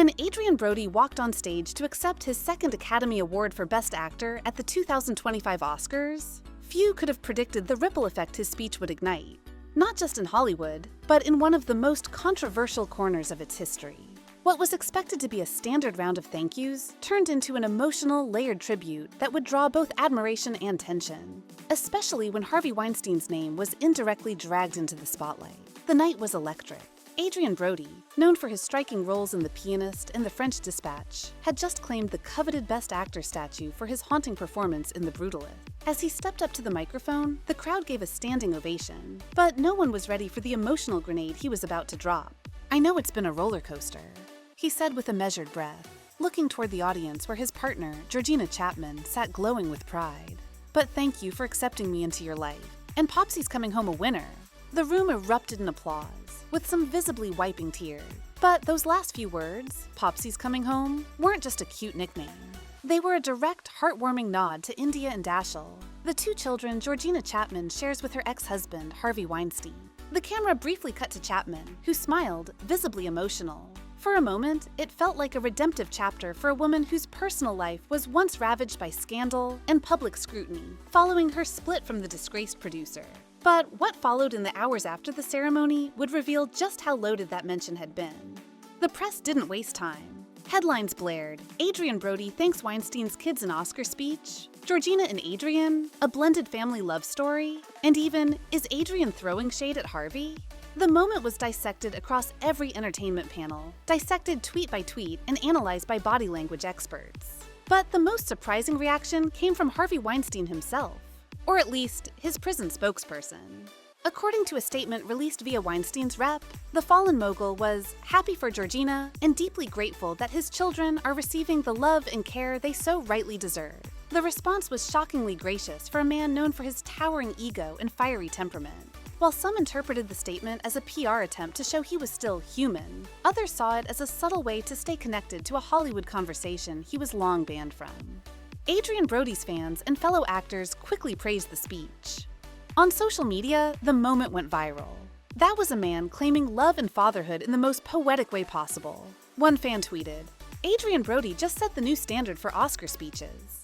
When Adrien Brody walked on stage to accept his second Academy Award for Best Actor at the 2025 Oscars, few could have predicted the ripple effect his speech would ignite, not just in Hollywood, but in one of the most controversial corners of its history. What was expected to be a standard round of thank yous turned into an emotional, layered tribute that would draw both admiration and tension, especially when Harvey Weinstein's name was indirectly dragged into the spotlight. The night was electric. Adrien Brody, known for his striking roles in The Pianist and The French Dispatch, had just claimed the coveted Best Actor statue for his haunting performance in The Brutalist. As he stepped up to the microphone, the crowd gave a standing ovation, but no one was ready for the emotional grenade he was about to drop. "I know it's been a roller coaster," he said with a measured breath, looking toward the audience where his partner, Georgina Chapman, sat glowing with pride. "But thank you for accepting me into your life. And Popsy's coming home a winner." The room erupted in applause, with some visibly wiping tears. But those last few words, "Popsy's coming home," weren't just a cute nickname. They were a direct, heartwarming nod to India and Dashiell, the two children Georgina Chapman shares with her ex-husband, Harvey Weinstein. The camera briefly cut to Chapman, who smiled, visibly emotional. For a moment, it felt like a redemptive chapter for a woman whose personal life was once ravaged by scandal and public scrutiny, following her split from the disgraced producer. But what followed in the hours after the ceremony would reveal just how loaded that mention had been. The press didn't waste time. Headlines blared, "Adrien Brody thanks Weinstein's kids in Oscar speech," "Georgina and Adrien, a blended family love story," and even, "Is Adrien throwing shade at Harvey?" The moment was dissected across every entertainment panel, dissected tweet by tweet and analyzed by body language experts. But the most surprising reaction came from Harvey Weinstein himself, or at least his prison spokesperson. According to a statement released via Weinstein's rep, the fallen mogul was happy for Georgina and deeply grateful that his children are receiving the love and care they so rightly deserve. The response was shockingly gracious for a man known for his towering ego and fiery temperament. While some interpreted the statement as a PR attempt to show he was still human, others saw it as a subtle way to stay connected to a Hollywood conversation he was long banned from. Adrien Brody's fans and fellow actors quickly praised the speech. On social media, the moment went viral. That was a man claiming love and fatherhood in the most poetic way possible. One fan tweeted, "Adrien Brody just set the new standard for Oscar speeches."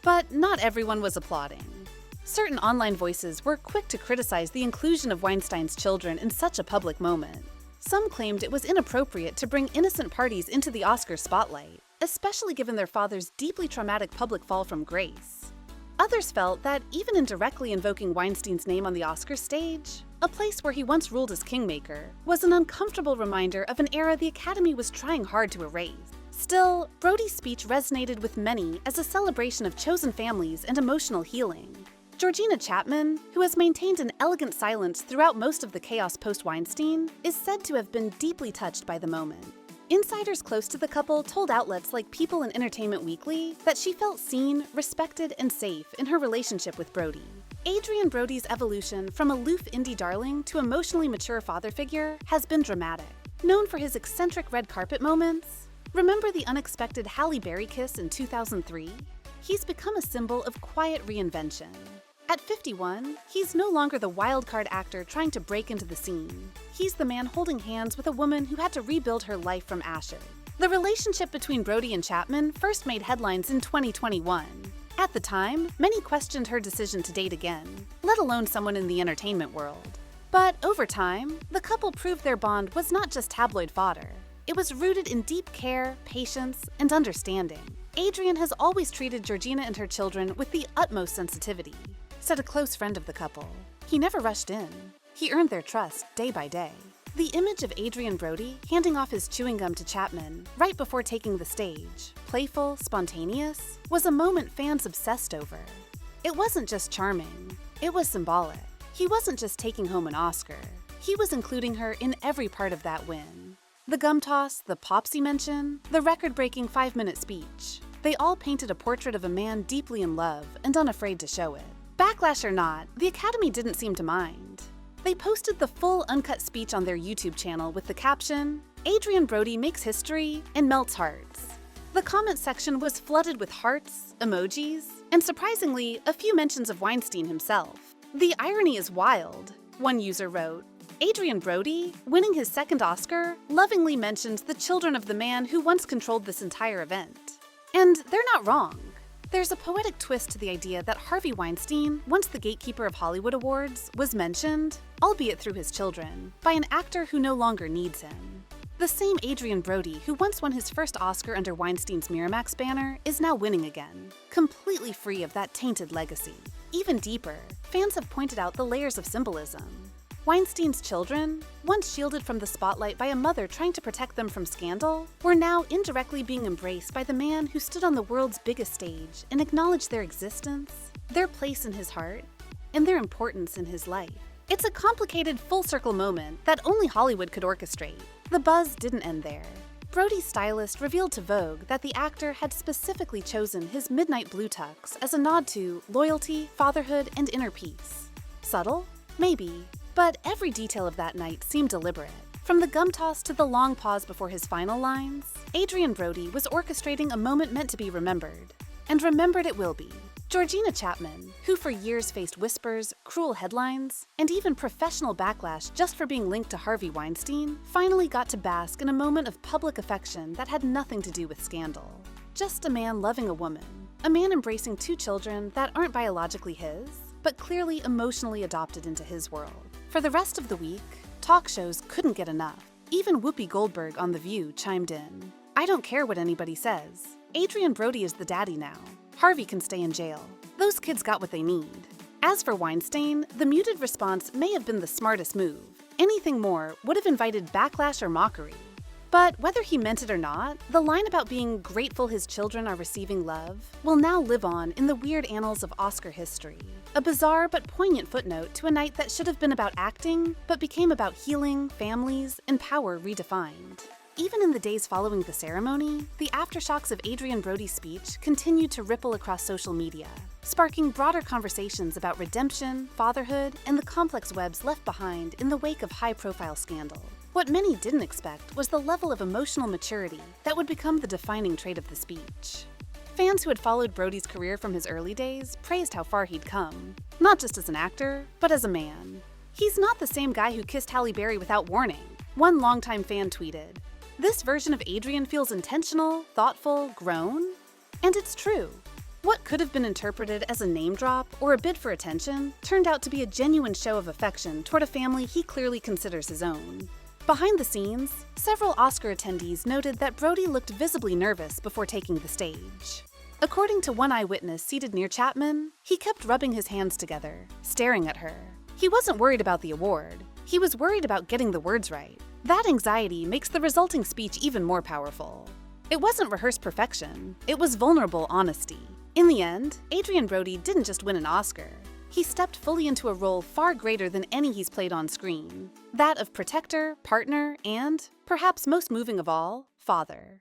But not everyone was applauding. Certain online voices were quick to criticize the inclusion of Weinstein's children in such a public moment. Some claimed it was inappropriate to bring innocent parties into the Oscar spotlight, especially given their father's deeply traumatic public fall from grace. Others felt that even indirectly invoking Weinstein's name on the Oscar stage, a place where he once ruled as kingmaker, was an uncomfortable reminder of an era the Academy was trying hard to erase. Still, Brody's speech resonated with many as a celebration of chosen families and emotional healing. Georgina Chapman, who has maintained an elegant silence throughout most of the chaos post-Weinstein, is said to have been deeply touched by the moment. Insiders close to the couple told outlets like People and Entertainment Weekly that she felt seen, respected, and safe in her relationship with Brody. Adrien Brody's evolution from aloof indie darling to emotionally mature father figure has been dramatic. Known for his eccentric red carpet moments, remember the unexpected Halle Berry kiss in 2003? He's become a symbol of quiet reinvention. At 51, he's no longer the wildcard actor trying to break into the scene. He's the man holding hands with a woman who had to rebuild her life from ashes. The relationship between Brody and Chapman first made headlines in 2021. At the time, many questioned her decision to date again, let alone someone in the entertainment world. But over time, the couple proved their bond was not just tabloid fodder. It was rooted in deep care, patience, and understanding. Adrien has always treated Georgina and her children with the utmost sensitivity, said a close friend of the couple. He never rushed in. He earned their trust day by day. The image of Adrien Brody handing off his chewing gum to Chapman right before taking the stage, playful, spontaneous, was a moment fans obsessed over. It wasn't just charming, it was symbolic. He wasn't just taking home an Oscar. He was including her in every part of that win. The gum toss, the Popsy mention, the record-breaking 5-minute speech. They all painted a portrait of a man deeply in love and unafraid to show it. Backlash or not, the Academy didn't seem to mind. They posted the full uncut speech on their YouTube channel with the caption, "Adrien Brody makes history and melts hearts." The comment section was flooded with hearts, emojis, and surprisingly, a few mentions of Weinstein himself. "The irony is wild," one user wrote. Adrien Brody, winning his second Oscar, lovingly mentioned the children of the man who once controlled this entire event. And they're not wrong. There's a poetic twist to the idea that Harvey Weinstein, once the gatekeeper of Hollywood awards, was mentioned, albeit through his children, by an actor who no longer needs him. The same Adrien Brody who once won his first Oscar under Weinstein's Miramax banner is now winning again, completely free of that tainted legacy. Even deeper, fans have pointed out the layers of symbolism. Weinstein's children, once shielded from the spotlight by a mother trying to protect them from scandal, were now indirectly being embraced by the man who stood on the world's biggest stage and acknowledged their existence, their place in his heart, and their importance in his life. It's a complicated full-circle moment that only Hollywood could orchestrate. The buzz didn't end there. Brody's stylist revealed to Vogue that the actor had specifically chosen his midnight blue tux as a nod to loyalty, fatherhood, and inner peace. Subtle? Maybe. But every detail of that night seemed deliberate. From the gum toss to the long pause before his final lines, Adrien Brody was orchestrating a moment meant to be remembered. And remembered it will be. Georgina Chapman, who for years faced whispers, cruel headlines, and even professional backlash just for being linked to Harvey Weinstein, finally got to bask in a moment of public affection that had nothing to do with scandal. Just a man loving a woman, a man embracing two children that aren't biologically his, but clearly emotionally adopted into his world. For the rest of the week, talk shows couldn't get enough. Even Whoopi Goldberg on The View chimed in. I don't care what anybody says. Adrien Brody is the daddy now. Harvey can stay in jail. Those kids got what they need. As for Weinstein, the muted response may have been the smartest move. Anything more would have invited backlash or mockery. But whether he meant it or not, the line about being grateful his children are receiving love will now live on in the weird annals of Oscar history. A bizarre but poignant footnote to a night that should have been about acting, but became about healing, families, and power redefined. Even in the days following the ceremony, the aftershocks of Adrien Brody's speech continued to ripple across social media, sparking broader conversations about redemption, fatherhood, and the complex webs left behind in the wake of high-profile scandal. What many didn't expect was the level of emotional maturity that would become the defining trait of the speech. Fans who had followed Brody's career from his early days praised how far he'd come, not just as an actor, but as a man. He's not the same guy who kissed Halle Berry without warning, one longtime fan tweeted. This version of Adrien feels intentional, thoughtful, grown. And it's true. What could have been interpreted as a name drop or a bid for attention turned out to be a genuine show of affection toward a family he clearly considers his own. Behind the scenes, several Oscar attendees noted that Brody looked visibly nervous before taking the stage. According to one eyewitness seated near Chapman, he kept rubbing his hands together, staring at her. He wasn't worried about the award. He was worried about getting the words right. That anxiety makes the resulting speech even more powerful. It wasn't rehearsed perfection, it was vulnerable honesty. In the end, Adrien Brody didn't just win an Oscar. He stepped fully into a role far greater than any he's played on screen. That of protector, partner, and, perhaps most moving of all, father.